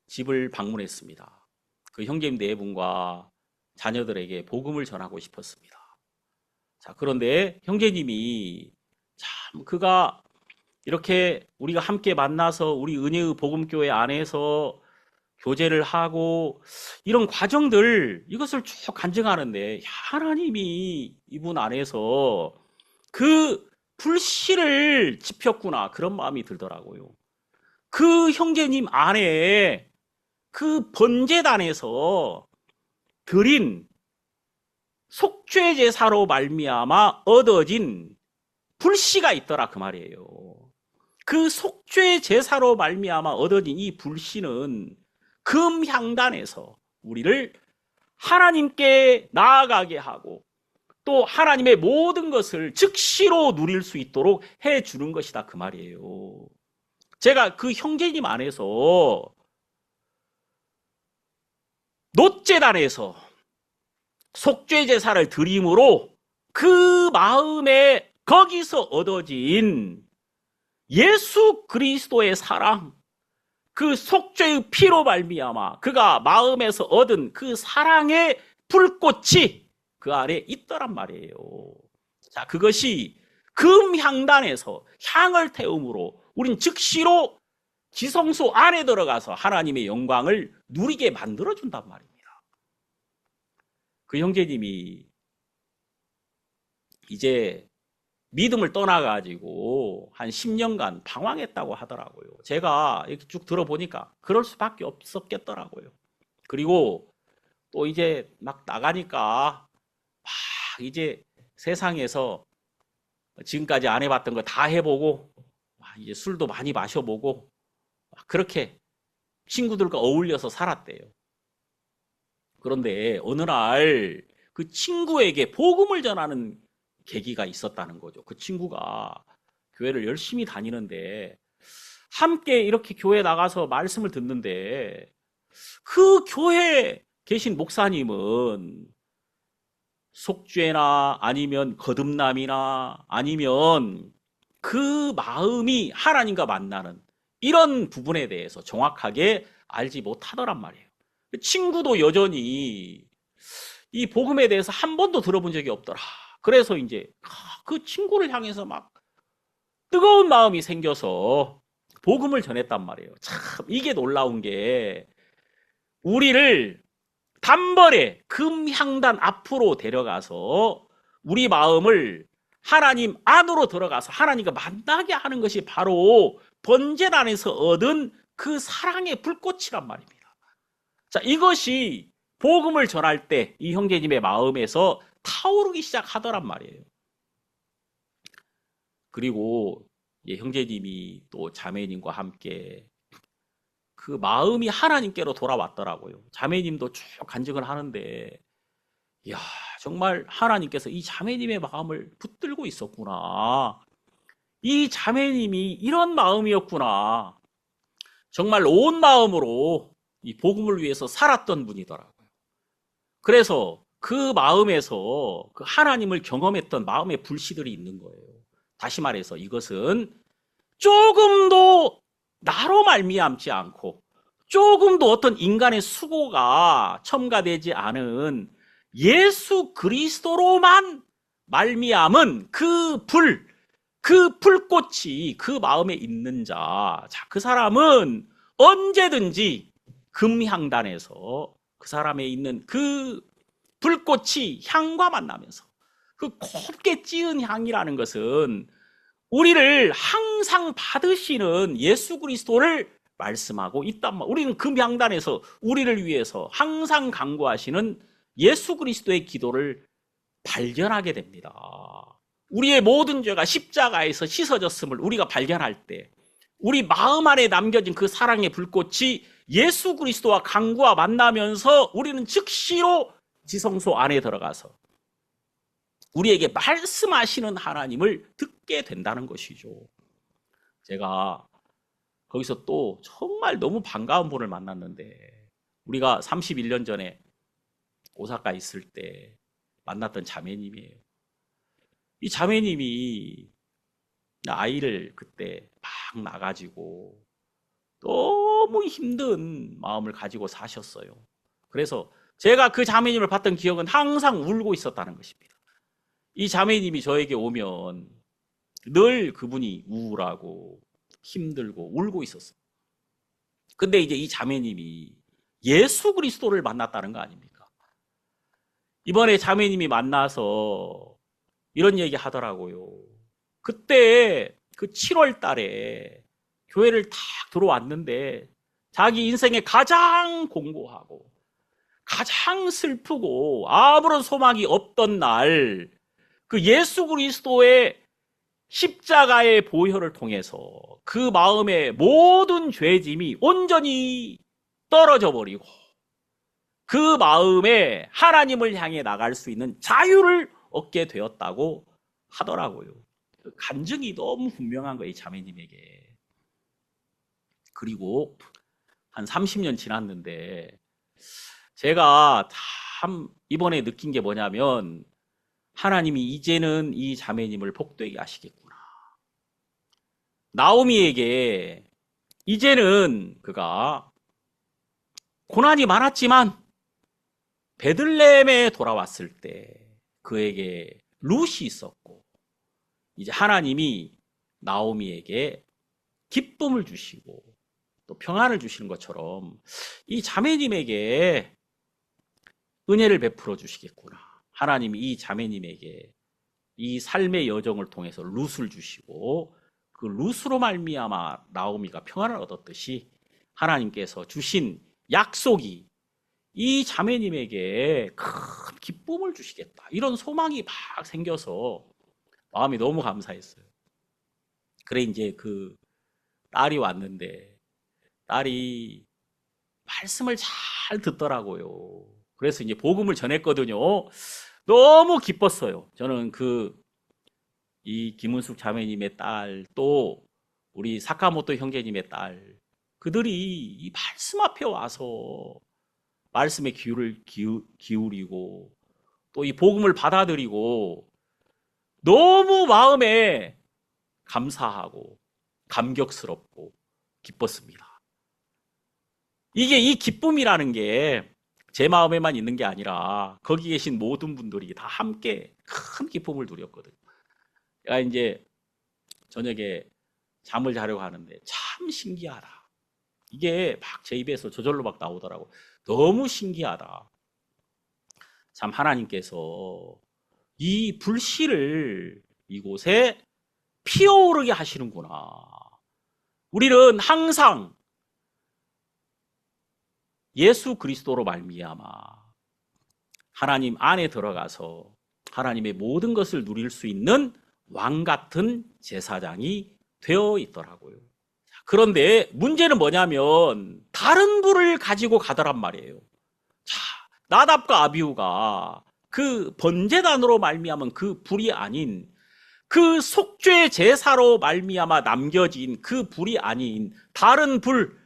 집을 방문했습니다. 그 형제님 네 분과 자녀들에게 복음을 전하고 싶었습니다. 자, 그런데 형제님이 참 그가 이렇게 우리가 함께 만나서 우리 은혜의 복음교회 안에서 교제를 하고 이런 과정들, 이것을 쭉 간증하는데 하나님이 이분 안에서 그 불씨를 지폈구나, 그런 마음이 들더라고요. 그 형제님 안에 그 번제단에서 드린 속죄 제사로 말미암아 얻어진 불씨가 있더라, 그 말이에요. 그 속죄 제사로 말미암아 얻어진 이 불씨는 금향단에서 우리를 하나님께 나아가게 하고 또 하나님의 모든 것을 즉시로 누릴 수 있도록 해주는 것이다, 그 말이에요. 제가 그 형제님 안에서 놋제단에서 속죄 제사를 드림으로 그 마음에 거기서 얻어진 예수 그리스도의 사랑, 그 속죄의 피로 말미암아 그가 마음에서 얻은 그 사랑의 불꽃이 그 안에 있더란 말이에요. 자, 그것이 금향단에서 향을 태움으로 우린 즉시로 지성소 안에 들어가서 하나님의 영광을 누리게 만들어준단 말입니다. 그 형제님이 이제 믿음을 떠나가지고 한 10년간 방황했다고 하더라고요. 제가 이렇게 쭉 들어보니까 그럴 수밖에 없었겠더라고요. 그리고 또 이제 막 나가니까 막 이제 세상에서 지금까지 안 해봤던 거 다 해보고 이제 술도 많이 마셔보고 그렇게 친구들과 어울려서 살았대요. 그런데 어느 날 그 친구에게 복음을 전하는 계기가 있었다는 거죠. 그 친구가 교회를 열심히 다니는데 함께 이렇게 교회 나가서 말씀을 듣는데 그 교회에 계신 목사님은 속죄나 아니면 거듭남이나 아니면 그 마음이 하나님과 만나는 이런 부분에 대해서 정확하게 알지 못하더란 말이에요. 친구도 여전히 이 복음에 대해서 한 번도 들어본 적이 없더라. 그래서 이제 그 친구를 향해서 막 뜨거운 마음이 생겨서 복음을 전했단 말이에요. 참 이게 놀라운 게 우리를 단번에 금향단 앞으로 데려가서 우리 마음을 하나님 안으로 들어가서 하나님과 만나게 하는 것이 바로 번제단에서 얻은 그 사랑의 불꽃이란 말입니다. 자, 이것이 복음을 전할 때 이 형제님의 마음에서 타오르기 시작하더란 말이에요. 그리고 형제님이 또 자매님과 함께 그 마음이 하나님께로 돌아왔더라고요. 자매님도 쭉 간증을 하는데, 이야, 정말 하나님께서 이 자매님의 마음을 붙들고 있었구나. 이 자매님이 이런 마음이었구나. 정말 온 마음으로 이 복음을 위해서 살았던 분이더라고요. 그래서 그 마음에서 그 하나님을 경험했던 마음의 불씨들이 있는 거예요. 다시 말해서 이것은 조금도 나로 말미암지 않고 조금도 어떤 인간의 수고가 첨가되지 않은 예수 그리스도로만 말미암은 그 불꽃이 그 마음에 있는 자, 그 사람은 언제든지 금향단에서 그 사람에 있는 그 불꽃이 향과 만나면서 그 곱게 찌은 향이라는 것은 우리를 항상 받으시는 예수 그리스도를 말씀하고 있단 말이에요. 우리는 금향단에서 우리를 위해서 항상 간구하시는 예수 그리스도의 기도를 발견하게 됩니다. 우리의 모든 죄가 십자가에서 씻어졌음을 우리가 발견할 때 우리 마음 안에 남겨진 그 사랑의 불꽃이 예수 그리스도와 간구와 만나면서 우리는 즉시로 지성소 안에 들어가서 우리에게 말씀하시는 하나님을 듣게 된다는 것이죠. 제가 거기서 또 정말 너무 반가운 분을 만났는데 우리가 31년 전에 오사카 있을 때 만났던 자매님이에요. 이 자매님이 아이를 그때 막 낳아가지고 너무 힘든 마음을 가지고 사셨어요. 그래서 제가 그 자매님을 봤던 기억은 항상 울고 있었다는 것입니다. 이 자매님이 저에게 오면 늘 그분이 우울하고 힘들고 울고 있었어요. 근데 이제 이 자매님이 예수 그리스도를 만났다는 거 아닙니까? 이번에 자매님이 만나서 이런 얘기 하더라고요. 그때 그 7월 달에 교회를 탁 들어왔는데 자기 인생에 가장 공고하고 가장 슬프고 아무런 소망이 없던 날 그 예수 그리스도의 십자가의 보혈을 통해서 그 마음의 모든 죄짐이 온전히 떨어져 버리고 그 마음에 하나님을 향해 나갈 수 있는 자유를 얻게 되었다고 하더라고요. 그 간증이 너무 분명한 거예요, 이 자매님에게. 그리고 한 30년 지났는데 제가 참 이번에 느낀 게 뭐냐면 하나님이 이제는 이 자매님을 복되게 하시겠구나. 나오미에게 이제는 그가 고난이 많았지만 베들레헴에 돌아왔을 때 그에게 룻이 있었고 이제 하나님이 나오미에게 기쁨을 주시고 또 평안을 주시는 것처럼 이 자매님에게 은혜를 베풀어 주시겠구나. 하나님이 이 자매님에게 이 삶의 여정을 통해서 룻을 주시고 그 룻으로 말미암아 나오미가 평안을 얻었듯이 하나님께서 주신 약속이 이 자매님에게 큰 기쁨을 주시겠다. 이런 소망이 막 생겨서 마음이 너무 감사했어요. 그래 이제 그 딸이 왔는데 딸이 말씀을 잘 듣더라고요. 그래서 이제 복음을 전했거든요. 너무 기뻤어요. 저는 이 김은숙 자매님의 딸, 또 우리 사카모토 형제님의 딸, 그들이 이 말씀 앞에 와서 말씀에 귀를 기울이고 또 이 복음을 받아들이고 너무 마음에 감사하고 감격스럽고 기뻤습니다. 이게 이 기쁨이라는 게 제 마음에만 있는 게 아니라 거기 계신 모든 분들이 다 함께 큰 기쁨을 누렸거든요. 제가 이제 저녁에 잠을 자려고 하는데 참 신기하다. 이게 막 제 입에서 저절로 막 나오더라고. 너무 신기하다. 참 하나님께서 이 불씨를 이곳에 피어오르게 하시는구나. 우리는 항상 예수 그리스도로 말미암아 하나님 안에 들어가서 하나님의 모든 것을 누릴 수 있는 왕 같은 제사장이 되어 있더라고요. 그런데 문제는 뭐냐면 다른 불을 가지고 가더란 말이에요. 자, 나답과 아비후가 그 번제단으로 말미암은 그 불이 아닌 그 속죄 제사로 말미암아 남겨진 그 불이 아닌 다른 불.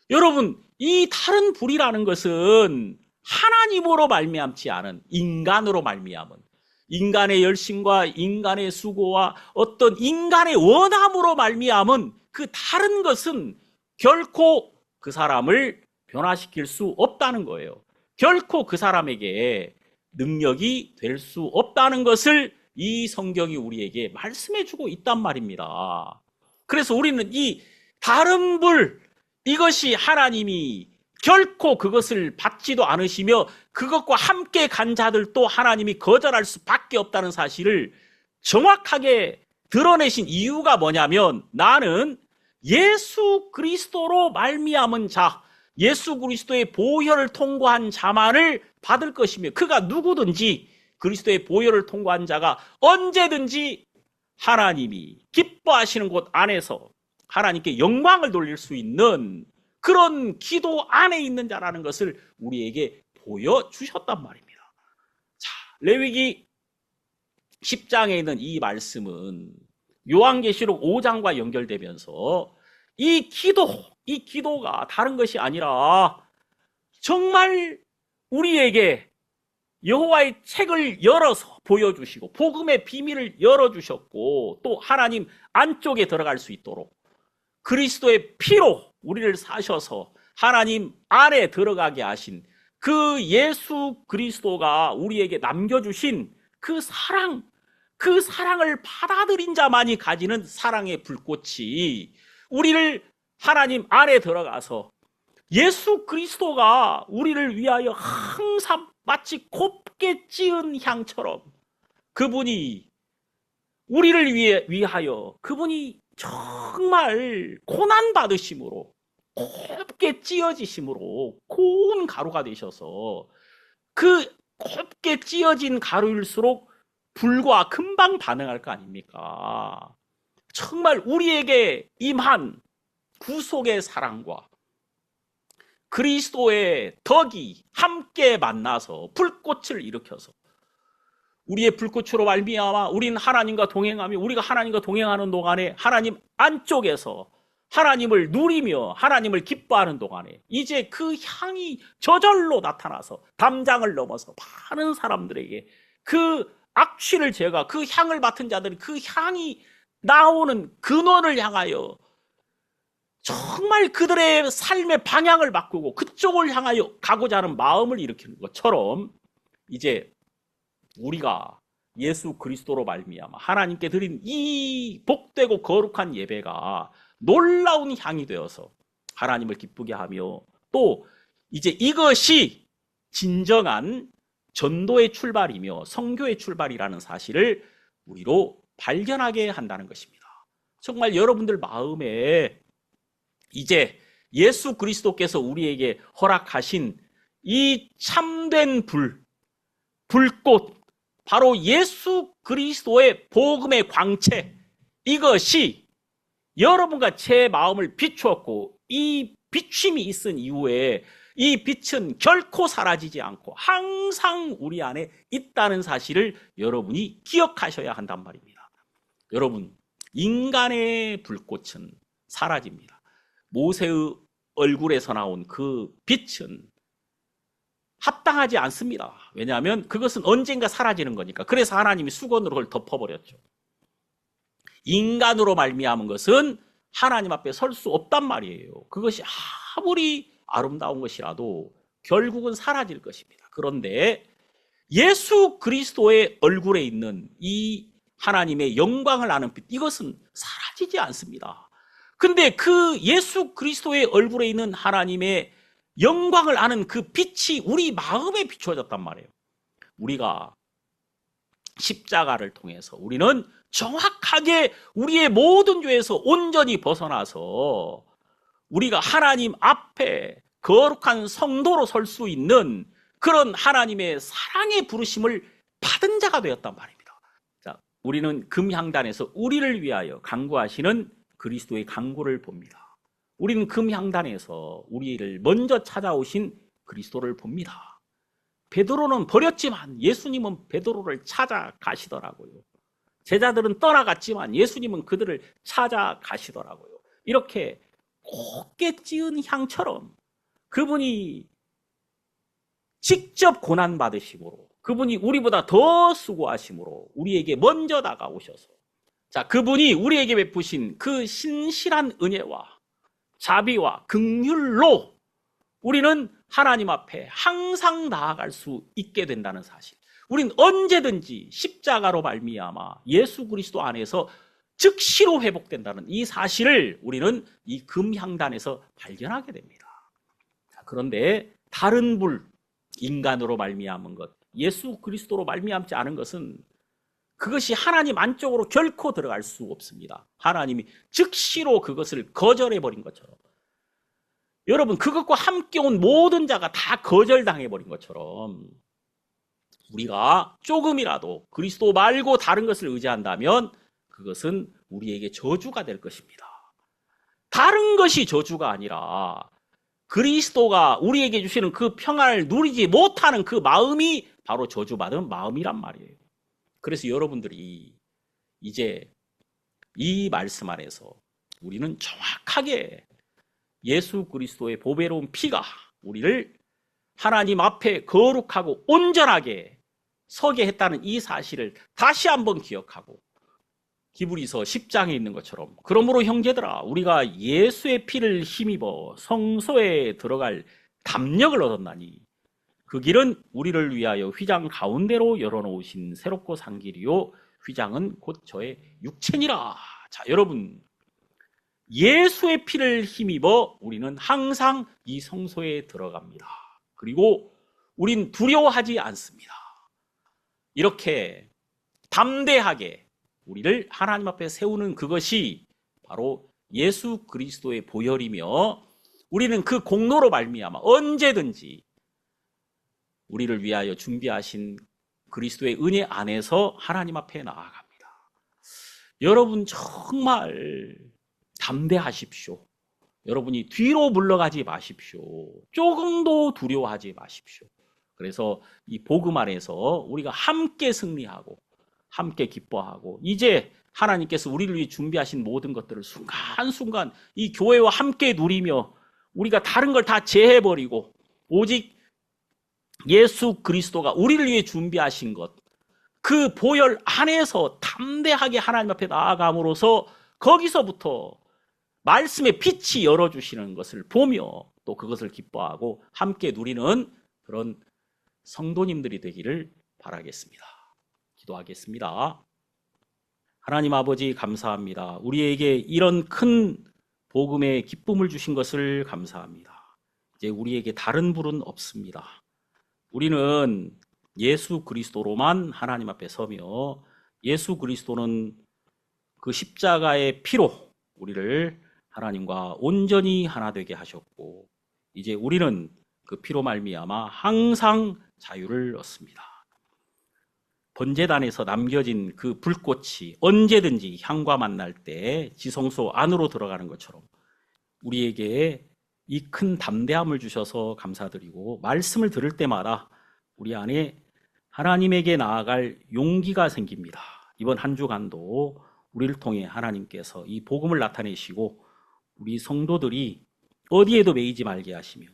여러분, 이 다른 불이라는 것은 하나님으로 말미암지 않은 인간으로 말미암은 인간의 열심과 인간의 수고와 어떤 인간의 원함으로 말미암은 그 다른 것은 결코 그 사람을 변화시킬 수 없다는 거예요. 결코 그 사람에게 능력이 될 수 없다는 것을 이 성경이 우리에게 말씀해 주고 있단 말입니다. 그래서 우리는 이 다른 불, 이것이 하나님이 결코 그것을 받지도 않으시며 그것과 함께 간 자들도 하나님이 거절할 수밖에 없다는 사실을 정확하게 드러내신 이유가 뭐냐면 나는 예수 그리스도로 말미암은 자, 예수 그리스도의 보혈을 통과한 자만을 받을 것이며 그가 누구든지 그리스도의 보혈을 통과한 자가 언제든지 하나님이 기뻐하시는 곳 안에서 하나님께 영광을 돌릴 수 있는 그런 기도 안에 있는 자라는 것을 우리에게 보여주셨단 말입니다. 자, 레위기 10장에 있는 이 말씀은 요한계시록 5장과 연결되면서 이 기도가 다른 것이 아니라 정말 우리에게 여호와의 책을 열어서 보여주시고 복음의 비밀을 열어주셨고 또 하나님 안쪽에 들어갈 수 있도록 그리스도의 피로 우리를 사셔서 하나님 안에 들어가게 하신 그 예수 그리스도가 우리에게 남겨주신 그 사랑을 받아들인 자만이 가지는 사랑의 불꽃이 우리를 하나님 안에 들어가서 예수 그리스도가 우리를 위하여 항상 마치 곱게 찌은 향처럼 그분이 우리를 위하여 그분이 정말 고난받으심으로 곱게 찌어지심으로 고운 가루가 되셔서 그 곱게 찌어진 가루일수록 불과 금방 반응할 거 아닙니까? 정말 우리에게 임한 구속의 사랑과 그리스도의 덕이 함께 만나서 불꽃을 일으켜서 우리의 불꽃으로 말미암아 우리는 하나님과 동행하며 우리가 하나님과 동행하는 동안에 하나님 안쪽에서 하나님을 누리며 하나님을 기뻐하는 동안에 이제 그 향이 저절로 나타나서 담장을 넘어서 많은 사람들에게 그 악취를 제거, 그 향을 맡은 자들이 그 향이 나오는 근원을 향하여 정말 그들의 삶의 방향을 바꾸고 그쪽을 향하여 가고자 하는 마음을 일으키는 것처럼 이제 우리가 예수 그리스도로 말미암아 하나님께 드린 이 복되고 거룩한 예배가 놀라운 향이 되어서 하나님을 기쁘게 하며 또 이제 이것이 진정한 전도의 출발이며 선교의 출발이라는 사실을 우리로 발견하게 한다는 것입니다. 정말 여러분들 마음에 이제 예수 그리스도께서 우리에게 허락하신 이 참된 불꽃, 바로 예수 그리스도의 복음의 광채, 이것이 여러분과 제 마음을 비추었고 이 비춤이 있은 이후에 이 빛은 결코 사라지지 않고 항상 우리 안에 있다는 사실을 여러분이 기억하셔야 한단 말입니다. 여러분, 인간의 불꽃은 사라집니다. 모세의 얼굴에서 나온 그 빛은 합당하지 않습니다. 왜냐하면 그것은 언젠가 사라지는 거니까. 그래서 하나님이 수건으로 그걸 덮어버렸죠. 인간으로 말미암은 것은 하나님 앞에 설 수 없단 말이에요. 그것이 아무리 아름다운 것이라도 결국은 사라질 것입니다. 그런데 예수 그리스도의 얼굴에 있는 이 하나님의 영광을 아는 빛, 이것은 사라지지 않습니다. 근데 그 예수 그리스도의 얼굴에 있는 하나님의 영광을 아는 그 빛이 우리 마음에 비춰졌단 말이에요. 우리가 십자가를 통해서 우리는 정확하게 우리의 모든 죄에서 온전히 벗어나서 우리가 하나님 앞에 거룩한 성도로 설 수 있는 그런 하나님의 사랑의 부르심을 받은 자가 되었단 말입니다. 자, 우리는 금향단에서 우리를 위하여 간구하시는 그리스도의 간구를 봅니다. 우리는 금향단에서 우리를 먼저 찾아오신 그리스도를 봅니다. 베드로는 버렸지만 예수님은 베드로를 찾아가시더라고요. 제자들은 떠나갔지만 예수님은 그들을 찾아가시더라고요. 이렇게 곱게 찌은 향처럼 그분이 직접 고난받으심으로, 그분이 우리보다 더 수고하심으로 우리에게 먼저 다가오셔서, 자, 그분이 우리에게 베푸신 그 신실한 은혜와 자비와 긍휼로 우리는 하나님 앞에 항상 나아갈 수 있게 된다는 사실. 우린 언제든지 십자가로 말미암아 예수 그리스도 안에서 즉시로 회복된다는 이 사실을 우리는 이 금향단에서 발견하게 됩니다. 그런데 다른 불, 인간으로 말미암은 것, 예수 그리스도로 말미암지 않은 것은 그것이 하나님 안쪽으로 결코 들어갈 수 없습니다. 하나님이 즉시로 그것을 거절해버린 것처럼, 여러분, 그것과 함께 온 모든 자가 다 거절당해버린 것처럼 우리가 조금이라도 그리스도 말고 다른 것을 의지한다면 그것은 우리에게 저주가 될 것입니다. 다른 것이 저주가 아니라 그리스도가 우리에게 주시는 그 평안을 누리지 못하는 그 마음이 바로 저주받은 마음이란 말이에요. 그래서 여러분들이 이제 이 말씀 안에서 우리는 정확하게 예수 그리스도의 보배로운 피가 우리를 하나님 앞에 거룩하고 온전하게 서게 했다는 이 사실을 다시 한번 기억하고, 히브리서 10장에 있는 것처럼, 그러므로 형제들아, 우리가 예수의 피를 힘입어 성소에 들어갈 담력을 얻었나니 그 길은 우리를 위하여 휘장 가운데로 열어놓으신 새롭고 산 길이요 휘장은 곧 저의 육체니라. 자, 여러분, 예수의 피를 힘입어 우리는 항상 이 성소에 들어갑니다. 그리고 우린 두려워하지 않습니다. 이렇게 담대하게 우리를 하나님 앞에 세우는 그것이 바로 예수 그리스도의 보혈이며, 우리는 그 공로로 말미암아 언제든지 우리를 위하여 준비하신 그리스도의 은혜 안에서 하나님 앞에 나아갑니다. 여러분 정말 담대하십시오. 여러분이 뒤로 물러가지 마십시오. 조금도 두려워하지 마십시오. 그래서 이 복음 안에서 우리가 함께 승리하고 함께 기뻐하고, 이제 하나님께서 우리를 위해 준비하신 모든 것들을 순간순간 이 교회와 함께 누리며 우리가 다른 걸 다 제해버리고 오직 예수 그리스도가 우리를 위해 준비하신 것, 그 보혈 안에서 담대하게 하나님 앞에 나아감으로써 거기서부터 말씀의 빛이 열어주시는 것을 보며 또 그것을 기뻐하고 함께 누리는 그런 성도님들이 되기를 바라겠습니다. 기도하겠습니다. 하나님 아버지, 감사합니다. 우리에게 이런 큰 복음의 기쁨을 주신 것을 감사합니다. 이제 우리에게 다른 불은 없습니다. 우리는 예수 그리스도로만 하나님 앞에 서며, 예수 그리스도는 그 십자가의 피로 우리를 하나님과 온전히 하나 되게 하셨고, 이제 우리는 그 피로 말미암아 항상 자유를 얻습니다. 번제단에서 남겨진 그 불꽃이 언제든지 향과 만날 때 지성소 안으로 들어가는 것처럼 우리에게 이 큰 담대함을 주셔서 감사드리고, 말씀을 들을 때마다 우리 안에 하나님에게 나아갈 용기가 생깁니다. 이번 한 주간도 우리를 통해 하나님께서 이 복음을 나타내시고 우리 성도들이 어디에도 매이지 말게 하시며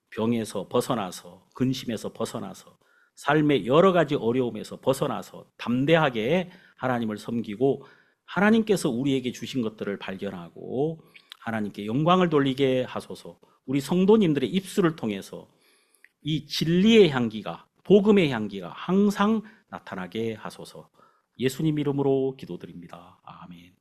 병에서 벗어나서 근심에서 벗어나서 삶의 여러 가지 어려움에서 벗어나서 담대하게 하나님을 섬기고 하나님께서 우리에게 주신 것들을 발견하고 하나님께 영광을 돌리게 하소서. 우리 성도님들의 입술을 통해서 이 진리의 향기가, 복음의 향기가 항상 나타나게 하소서. 예수님 이름으로 기도드립니다. 아멘.